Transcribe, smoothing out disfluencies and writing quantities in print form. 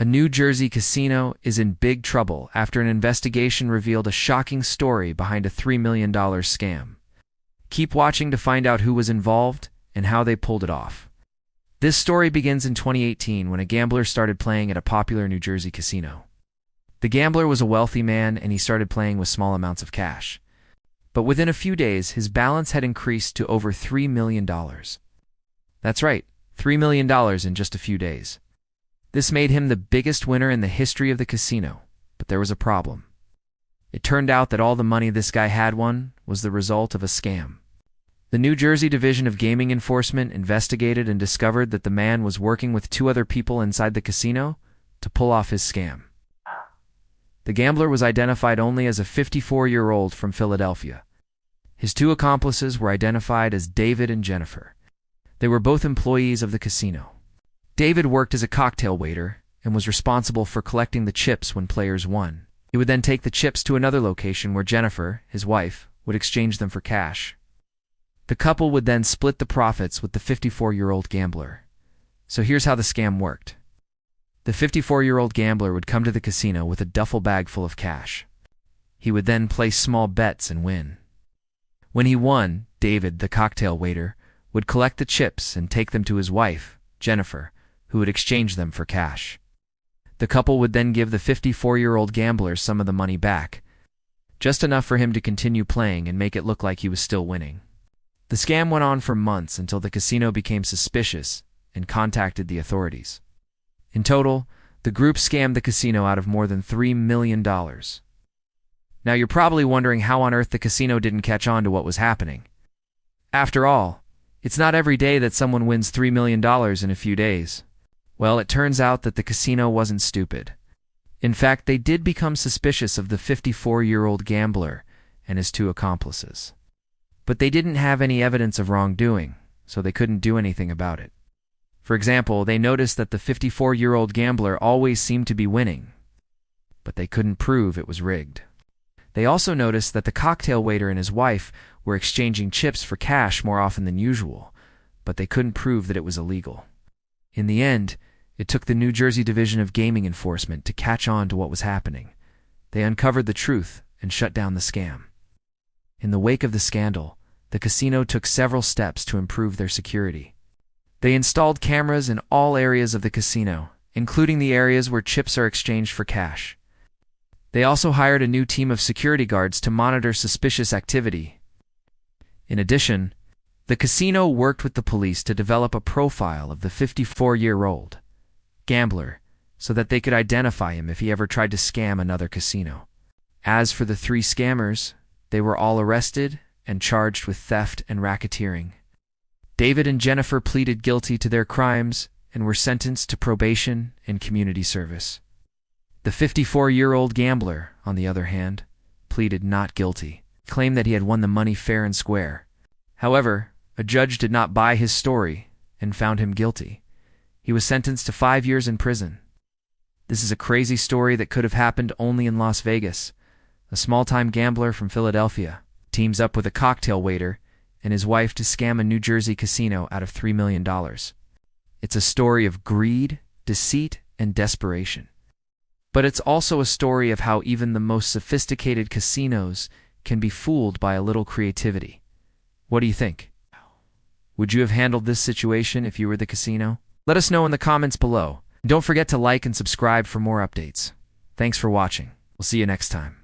A New Jersey casino is in big trouble after an investigation revealed a shocking story behind a $3 million scam. Keep watching to find out who was involved and how they pulled it off. This story begins in 2018 when a gambler started playing at a popular New Jersey casino. The gambler was a wealthy man and he started playing with small amounts of cash. But within a few days, his balance had increased to over $3 million. That's right, $3 million in just a few days. This made him the biggest winner in the history of the casino, but there was a problem. It turned out that all the money this guy had won was the result of a scam. The New Jersey Division of Gaming Enforcement investigated and discovered that the man was working with two other people inside the casino to pull off his scam. The gambler was identified only as a 54-year-old from Philadelphia. His two accomplices were identified as David and Jennifer. They were both employees of the casino. David worked as a cocktail waiter and was responsible for collecting the chips when players won. He would then take the chips to another location where Jennifer, his wife, would exchange them for cash. The couple would then split the profits with the 54-year-old gambler. So here's how the scam worked. The 54-year-old gambler would come to the casino with a duffel bag full of cash. He would then place small bets and win. When he won, David, the cocktail waiter, would collect the chips and take them to his wife, Jennifer, who would exchange them for cash. The couple would then give the 54-year-old gambler some of the money back, just enough for him to continue playing and make it look like he was still winning. The scam went on for months until the casino became suspicious and contacted the authorities. In total, the group scammed the casino out of more than $3 million. Now you're probably wondering how on earth the casino didn't catch on to what was happening. After all, it's not every day that someone wins $3 million in a few days. Well, it turns out that the casino wasn't stupid. In fact, they did become suspicious of the 54-year-old gambler and his two accomplices. But they didn't have any evidence of wrongdoing, so they couldn't do anything about it. For example, they noticed that the 54-year-old gambler always seemed to be winning, but they couldn't prove it was rigged. They also noticed that the cocktail waiter and his wife were exchanging chips for cash more often than usual, but they couldn't prove that it was illegal. In the end, it took the New Jersey Division of Gaming Enforcement to catch on to what was happening. They uncovered the truth and shut down the scam. In the wake of the scandal, the casino took several steps to improve their security. They installed cameras in all areas of the casino, including the areas where chips are exchanged for cash. They also hired a new team of security guards to monitor suspicious activity. In addition, the casino worked with the police to develop a profile of the 54-year-old gambler so that they could identify him if he ever tried to scam another casino. As for the three scammers, they were all arrested and charged with theft and racketeering. David and Jennifer pleaded guilty to their crimes and were sentenced to probation and community service. The 54-year-old gambler, on the other hand, pleaded not guilty, claimed that he had won the money fair and square. However, a judge did not buy his story and found him guilty. He was sentenced to 5 years in prison. This is a crazy story that could have happened only in Las Vegas. A small-time gambler from Philadelphia teams up with a cocktail waiter and his wife to scam a New Jersey casino out of $3 million. It's a story of greed, deceit, and desperation. But it's also a story of how even the most sophisticated casinos can be fooled by a little creativity. What do you think? Would you have handled this situation if you were the casino? Let us know in the comments below. And don't forget to like and subscribe for more updates. Thanks for watching. We'll see you next time.